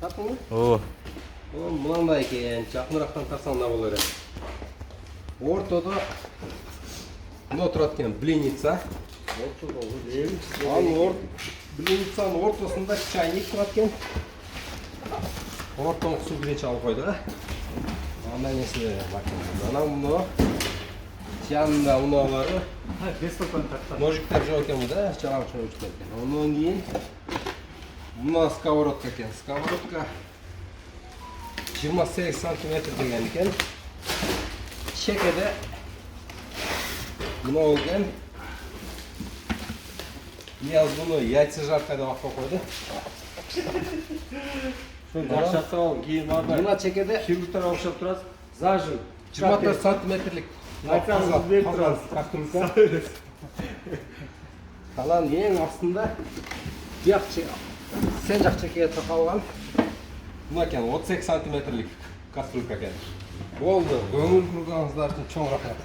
Tattыңбы? Ооба. Мынандай экен, жакыныраактан тарсаң мына болор эле. Ортодо мына турат экен блинница. Анын блинницанын ортосунда чайник турат экен. Ортоң суу киречи алып койдук, Анда нерсе макина. Муну жанында муналары ножиктер жок экен да, чалаңчы ножиктер экен. Ондан кийин мына сковородка экен. Сковородка 28 сантиметр деген экен. Чекеде мына экен. Нияз буну яйца жарка деп атап койду. Жакшатып ал, кийин анда Мына чекеде хирургтар окшоп турат. Зажим 24 сантиметрлик кастрюлька. Анан эң астында бияк сен жак чекеге такалган. Мына экен 32 сантиметрлик кастрюлька экен. Болду. Көңүл бурганыңыздар үчүн чоң рахмат.